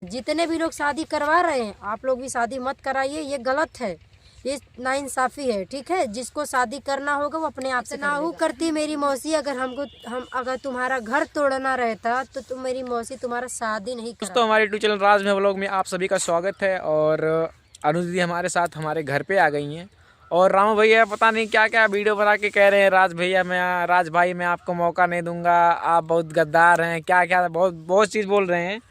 जितने भी लोग शादी करवा रहे हैं आप लोग भी शादी मत कराइए, ये गलत है, ये नाइंसाफ़ी है। ठीक है, जिसको शादी करना होगा वो अपने आप से ना करती मेरी मौसी। अगर तुम्हारा घर तोड़ना रहता तो तुम मेरी मौसी तुम्हारा शादी नहीं करती। दोस्तों हमारे यूट्यूब चैनल राज में व्लॉग में आप सभी का स्वागत है। और अनु दीदी हमारे साथ हमारे घर पे आ गई हैं। और रामू भैया पता नहीं क्या क्या वीडियो बना के कह रहे हैं, राज भाई मैं आपको मौका नहीं दूंगा, आप बहुत गद्दार हैं, क्या क्या बहुत बहुत चीज़ बोल रहे हैं।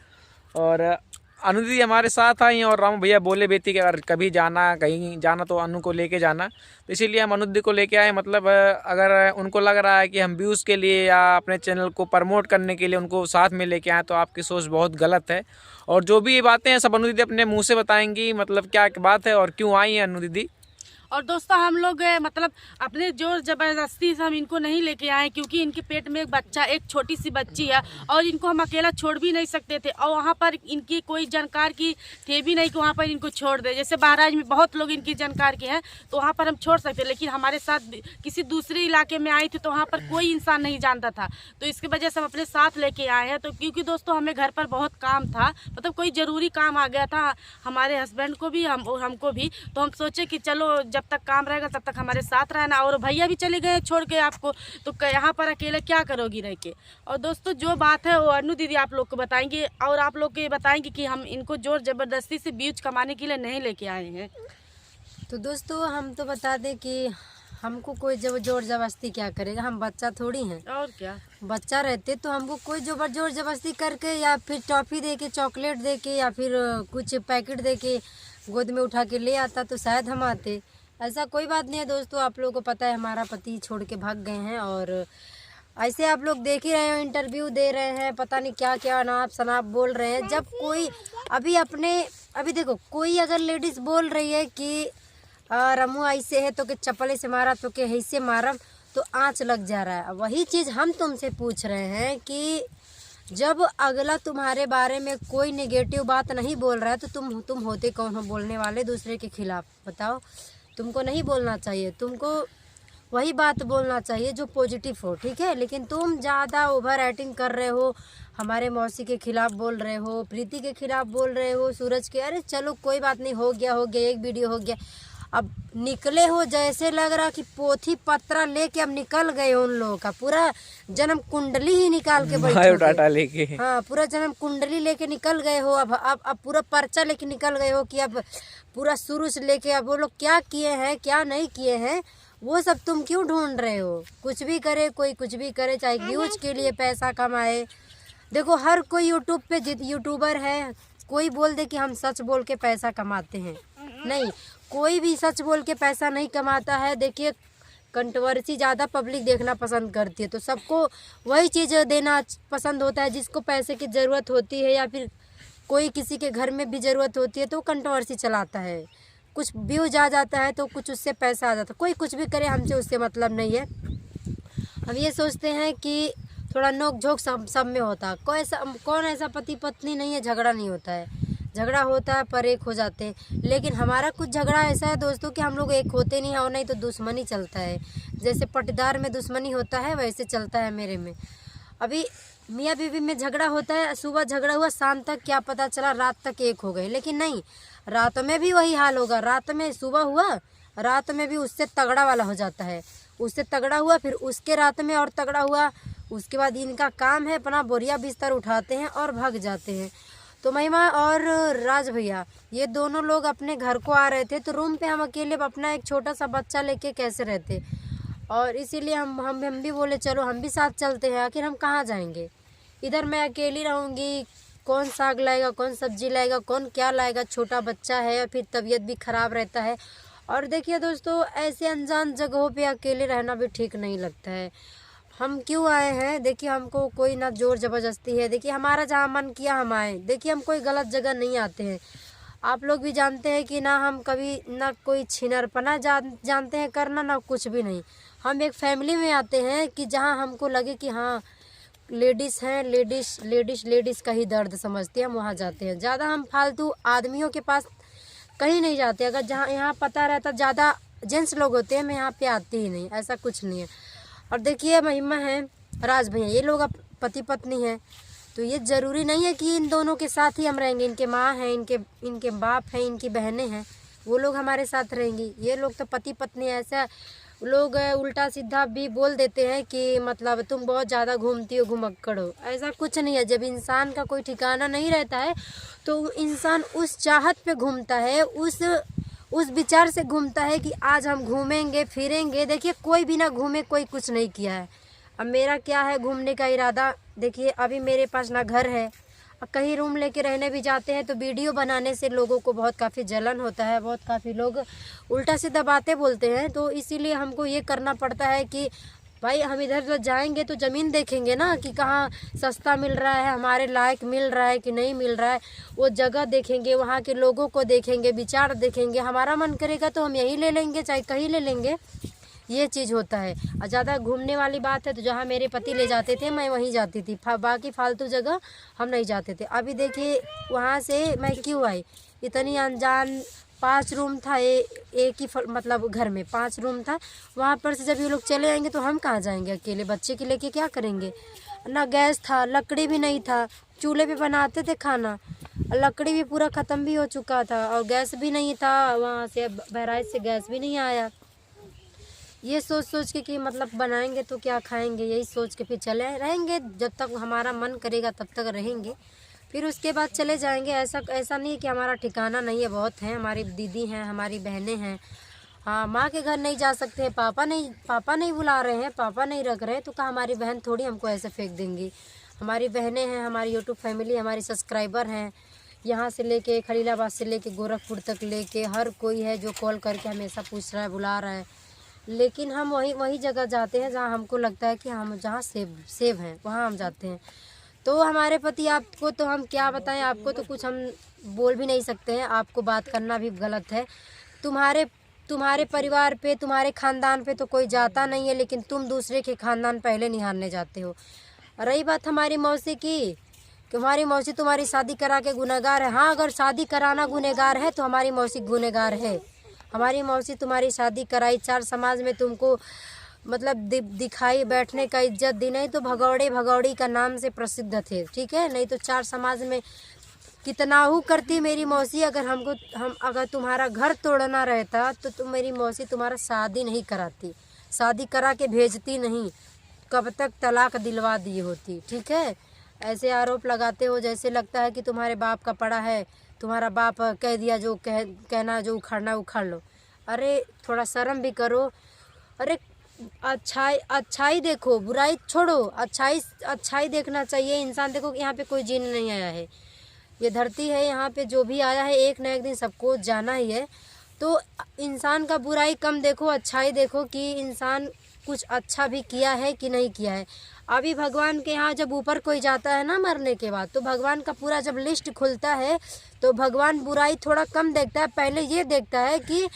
और अनु दीदी हमारे साथ आई और रामू भैया बोले बेटी कि अगर कभी कहीं जाना तो अनु को लेके जाना, तो इसीलिए हम अनु दीदी को लेके आए। मतलब अगर उनको लग रहा है कि हम व्यूज़ के लिए या अपने चैनल को प्रमोट करने के लिए उनको साथ में लेके आए, तो आपकी सोच बहुत गलत है। और जो भी ये बातें हैं सब अनु दीदी अपने मुँह से बताएंगी, मतलब क्या बात है और क्यों आई है अनु दीदी। और दोस्तों हम लोग मतलब अपने जोर जबरदस्ती से हम इनको नहीं लेके आए, क्योंकि इनके पेट में एक छोटी सी बच्ची है और इनको हम अकेला छोड़ भी नहीं सकते थे। और वहाँ पर इनकी कोई जानकार की थे भी नहीं कि वहाँ पर इनको छोड़ दे। जैसे महाराज में बहुत लोग इनकी जानकार के हैं तो वहाँ पर हम छोड़ सकते, लेकिन हमारे साथ किसी दूसरे इलाके में आई थी तो वहाँ पर कोई इंसान नहीं जानता था, तो इसकी वजह से हम अपने साथ लेके आए हैं। तो क्योंकि दोस्तों हमें घर पर बहुत काम था, मतलब कोई ज़रूरी काम आ गया था हमारे हस्बैंड को भी हमको भी, तो हम सोचे कि चलो जब तक काम रहेगा तब तक हमारे साथ रहना। और भैया भी चले गए छोड़ के आपको, तो यहाँ पर अकेले क्या करोगी रह के। और दोस्तों जो बात है वो अनु दीदी आप लोग को बताएंगे और आप लोग को ये बताएंगे कि हम इनको जोर जबरदस्ती से व्यूज कमाने के लिए नहीं लेके आए हैं। तो दोस्तों हम तो बता दें कि हमको कोई जोर जबरदस्ती क्या करेगा, हम बच्चा थोड़ी हैं। और क्या, बच्चा रहते तो हमको कोई जोर जबरदस्ती करके या फिर टॉफ़ी दे के, चॉकलेट दे के या फिर कुछ पैकेट दे के गोद में उठा के ले आता तो शायद हम आते। ऐसा कोई बात नहीं है दोस्तों, आप लोगों को पता है हमारा पति छोड़ के भाग गए हैं। और ऐसे आप लोग देख ही रहे हो, इंटरव्यू दे रहे हैं, पता नहीं क्या क्या अनाप शनाप बोल रहे हैं। जब कोई अभी देखो, कोई अगर लेडीज़ बोल रही है कि रमू ऐसे है तो कि चप्पले से मारा तो कि ऐसे मारा, तो आँच लग जा रहा है। वही चीज़ हम तुमसे पूछ रहे हैं कि जब अगला तुम्हारे बारे में कोई नेगेटिव बात नहीं बोल रहा है तो तुम होते कौन हो बोलने वाले दूसरे के खिलाफ, बताओ। तुमको नहीं बोलना चाहिए, तुमको वही बात बोलना चाहिए जो पॉजिटिव हो, ठीक है। लेकिन तुम ज़्यादा ओवर एक्टिंग कर रहे हो, हमारे मौसी के खिलाफ बोल रहे हो, प्रीति के खिलाफ बोल रहे हो, सूरज के। अरे चलो कोई बात नहीं, हो गया एक वीडियो हो गया। अब निकले हो जैसे लग रहा कि पोथी पत्रा लेके अब निकल गए हो, उन लोगों का पूरा जन्म कुंडली ही निकाल के बायोडाटा लेके, हाँ पूरा जन्म कुंडली लेके निकल गए हो। अब पूरा पर्चा लेके निकल गए हो कि अब पूरा शुरू से लेके अब वो लोग क्या किए हैं क्या नहीं किए हैं वो सब तुम क्यों ढूंढ रहे हो। कुछ भी करे, कोई कुछ भी करे, चाहे व्यूज के लिए पैसा कमाए। देखो हर कोई यूट्यूब पे यूट्यूबर है, कोई बोल दे कि हम सच बोल के पैसा कमाते हैं, नहीं, कोई भी सच बोल के पैसा नहीं कमाता है। देखिए कंट्रोवर्सी ज़्यादा पब्लिक देखना पसंद करती है, तो सबको वही चीज़ देना पसंद होता है जिसको पैसे की ज़रूरत होती है, या फिर कोई किसी के घर में भी ज़रूरत होती है तो कंट्रोवर्सी चलाता है। कुछ व्यूज आ जाता है तो कुछ उससे पैसा आ जाता है। कोई कुछ भी करे, हमसे उससे मतलब नहीं है। हम ये सोचते हैं कि थोड़ा नोक झोंक सब में होता है। कौन ऐसा पति पत्नी नहीं है झगड़ा नहीं होता है, झगड़ा होता है पर एक हो जाते हैं। लेकिन हमारा कुछ झगड़ा ऐसा है दोस्तों कि हम लोग एक होते नहीं हैं, और नहीं तो दुश्मनी चलता है। जैसे पटदार में दुश्मनी होता है वैसे चलता है मेरे में। अभी मियाँ बीवी में झगड़ा होता है, सुबह झगड़ा हुआ, शाम तक क्या पता चला रात तक एक हो गए। लेकिन नहीं, रात में भी वही हाल होगा। रात में सुबह हुआ, रात में भी उससे तगड़ा वाला हो जाता है, उससे तगड़ा हुआ, फिर उसके रात में और तगड़ा हुआ। उसके बाद इनका काम है अपना बोरिया बिस्तर उठाते हैं और भाग जाते हैं। तो महिमा और राज भैया ये दोनों लोग अपने घर को आ रहे थे, तो रूम पे हम अकेले अपना एक छोटा सा बच्चा लेके कैसे रहते। और इसीलिए हम भी बोले चलो हम भी साथ चलते हैं। आखिर हम कहाँ जाएंगे, इधर मैं अकेली रहूँगी, कौन साग लाएगा, कौन सब्जी लाएगा, कौन क्या लाएगा, छोटा बच्चा है और फिर तबीयत भी ख़राब रहता है। और देखिए दोस्तों ऐसे अनजान जगहों पे अकेले रहना भी ठीक नहीं लगता है। हम क्यों आए हैं, देखिए हमको कोई ना जोर ज़बरदस्ती है। देखिए हमारा जहाँ मन किया हम आए, देखिए हम कोई गलत जगह नहीं आते हैं। आप लोग भी जानते हैं कि ना हम कभी ना कोई छिनरपना जानते हैं करना, ना कुछ भी नहीं। हम एक फैमिली में आते हैं कि जहाँ हमको लगे कि हाँ लेडीज़ हैं, लेडीज़ का ही दर्द समझते हैं, हम वहाँ जाते हैं। ज़्यादा हम फालतू आदमियों के पास कहीं नहीं जाते। अगर जहाँ यहाँ पता रहता ज़्यादा जेंट्स लोग होते हैं, मैं यहाँ पे आती ही नहीं, ऐसा कुछ नहीं है। और देखिए महिमा है, राज भैया, ये लोग अब पति पत्नी हैं, तो ये ज़रूरी नहीं है कि इन दोनों के साथ ही हम रहेंगे। इनके माँ हैं, इनके बाप हैं, इनकी बहनें हैं, वो लोग हमारे साथ रहेंगी। ये लोग तो पति पत्नी ऐसा लोग उल्टा सीधा भी बोल देते हैं कि मतलब तुम बहुत ज़्यादा घूमती हो, घुमक्कड़ हो। ऐसा कुछ नहीं है। जब इंसान का कोई ठिकाना नहीं रहता है तो इंसान उस चाहत पे घूमता है, उस विचार से घूमता है कि आज हम घूमेंगे फिरेंगे। देखिए कोई भी ना घूमे, कोई कुछ नहीं किया है। अब मेरा क्या है घूमने का इरादा। देखिए अभी मेरे पास ना घर है, कहीं रूम लेके रहने भी जाते हैं तो वीडियो बनाने से लोगों को बहुत काफ़ी जलन होता है, बहुत काफ़ी लोग उल्टा सीधा बातें बोलते हैं। तो इसीलिए हमको ये करना पड़ता है कि भाई हम इधर उधर जाएंगे तो ज़मीन देखेंगे ना कि कहाँ सस्ता मिल रहा है, हमारे लायक मिल रहा है कि नहीं मिल रहा है। वो जगह देखेंगे, वहाँ के लोगों को देखेंगे, विचार देखेंगे। हमारा मन करेगा तो हम यहीं ले लेंगे, चाहे कहीं ले लेंगे। ये चीज़ होता है। और ज़्यादा घूमने वाली बात है तो जहाँ मेरे पति ले जाते थे मैं वहीं जाती थी, बाकी फालतू जगह हम नहीं जाते थे। अभी देखिए वहाँ से मैं क्यों आई, इतनी अनजान। 5 रूम था, एक ही मतलब घर में 5 रूम था। वहाँ पर से जब ये लोग चले आएंगे तो हम कहाँ जाएंगे अकेले, बच्चे के लेके क्या करेंगे। ना गैस था, लकड़ी भी नहीं था, चूल्हे पे बनाते थे खाना, लकड़ी भी पूरा ख़त्म भी हो चुका था और गैस भी नहीं था। वहाँ से बहराइच से गैस भी नहीं आया। ये सोच के कि मतलब बनाएंगे तो क्या खाएंगे, यही सोच के फिर चले रहेंगे। जब तक हमारा मन करेगा तब तक रहेंगे, फिर उसके बाद चले जाएंगे। ऐसा नहीं है कि हमारा ठिकाना नहीं है, बहुत हैं। हमारी दीदी हैं, हमारी बहनें हैं। हाँ, माँ के घर नहीं जा सकते हैं, पापा नहीं बुला रहे हैं, पापा नहीं रख रहे हैं तो कहाँ हमारी बहन थोड़ी हमको ऐसे फेंक देंगी। हमारी बहनें हैं, हमारी यूट्यूब फैमिली, हमारी सब्सक्राइबर हैं। यहाँ से लेके खलीलाबाद से लेके गोरखपुर तक लेके हर कोई है जो कॉल करके हमेशा पूछ रहा है, बुला रहा है। लेकिन हम वही जगह जाते हैं जहाँ हमको लगता है कि हम जहाँ सेव हैं, वहाँ हम जाते हैं। तो हमारे पति, आपको तो हम क्या बताएं, आपको तो कुछ हम बोल भी नहीं सकते हैं। आपको बात करना भी गलत है। तुम्हारे परिवार पे, तुम्हारे ख़ानदान पे तो कोई जाता नहीं है, लेकिन तुम दूसरे के ख़ानदान पहले निहारने जाते हो। रही बात हमारी मौसी की, कि हमारी मौसी तुम्हारी शादी करा के गुनहगार है। हाँ, अगर शादी कराना गुनहगार है तो हमारी मौसी गुनहगार है। हमारी मौसी तुम्हारी शादी कराई, 4 समाज में तुमको मतलब दिखाई, बैठने का इज्जत दी। नहीं तो भगौड़ी का नाम से प्रसिद्ध थे, ठीक है। नहीं तो 4 समाज में कितना हु करती मेरी मौसी। अगर तुम्हारा घर तोड़ना रहता तो मेरी मौसी तुम्हारा शादी नहीं कराती, शादी करा के भेजती नहीं, कब तक तलाक दिलवा दी होती, ठीक है। ऐसे आरोप लगाते हो जैसे लगता है कि तुम्हारे बाप का पड़ा है, तुम्हारा बाप कह दिया जो कहना जो उखाड़ना उखाड़ लो। अरे थोड़ा शर्म भी करो। अरे अच्छाई देखो, बुराई छोड़ो, अच्छाई देखना चाहिए इंसान। देखो यहाँ पे कोई जीने नहीं आया है, ये धरती है, यहाँ पे जो भी आया है एक न एक दिन सबको जाना ही है। तो इंसान का बुराई कम देखो, अच्छाई देखो कि इंसान कुछ अच्छा भी किया है कि नहीं किया है। अभी भगवान के यहाँ जब ऊपर कोई जाता है ना मरने के बाद, तो भगवान का पूरा जब लिस्ट खुलता है तो भगवान बुराई थोड़ा कम देखता है। पहले ये देखता है कि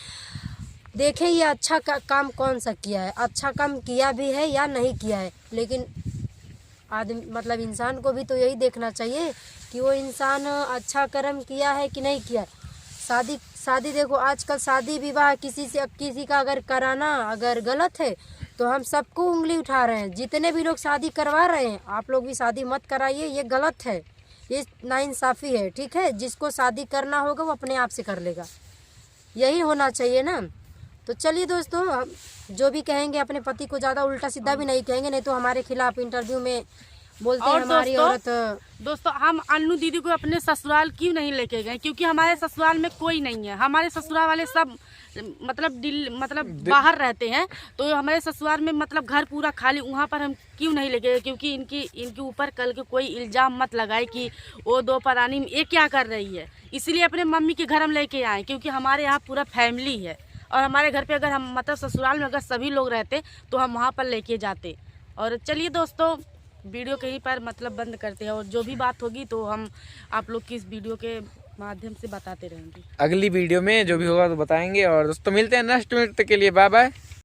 देखें ये अच्छा काम कौन सा किया है, अच्छा काम किया भी है या नहीं किया है। लेकिन आदमी मतलब इंसान को भी तो यही देखना चाहिए कि वो इंसान अच्छा कर्म किया है कि नहीं किया। शादी देखो, आजकल शादी विवाह किसी का अगर कराना अगर गलत है तो हम सबको उंगली उठा रहे हैं। जितने भी लोग शादी करवा रहे हैं, आप लोग भी शादी मत कराइए, ये गलत है, ये नाइंसाफ़ी है, ठीक है। जिसको शादी करना होगा वो अपने आप से कर लेगा, यही होना चाहिए ना। तो चलिए दोस्तों, हम जो भी कहेंगे अपने पति को ज़्यादा उल्टा सीधा भी नहीं कहेंगे, नहीं तो हमारे खिलाफ इंटरव्यू में बोलते हैं हमारी औरत। दोस्तों हम अन्नू दीदी को अपने ससुराल क्यों नहीं लेके गए, क्योंकि हमारे ससुराल में कोई नहीं है। हमारे ससुराल वाले सब मतलब बाहर रहते हैं, तो हमारे ससुराल में मतलब घर पूरा खाली। वहाँ पर हम क्यों नहीं लेके गए, क्योंकि इनके ऊपर कल के कोई इल्ज़ाम मत लगाए कि वो 2 परानी ये क्या कर रही है। इसीलिए अपने मम्मी के घर हम लेके आए, क्योंकि हमारे यहाँ पूरा फैमिली है। और हमारे घर पे अगर हम मतलब ससुराल में अगर सभी लोग रहते तो हम वहाँ पर लेके जाते। और चलिए दोस्तों, वीडियो कहीं पर मतलब बंद करते हैं, और जो भी बात होगी तो हम आप लोग की इस वीडियो के माध्यम से बताते रहेंगे। अगली वीडियो में जो भी होगा तो बताएंगे। और दोस्तों मिलते हैं नेक्स्ट वीडियो के लिए, बाय बाय।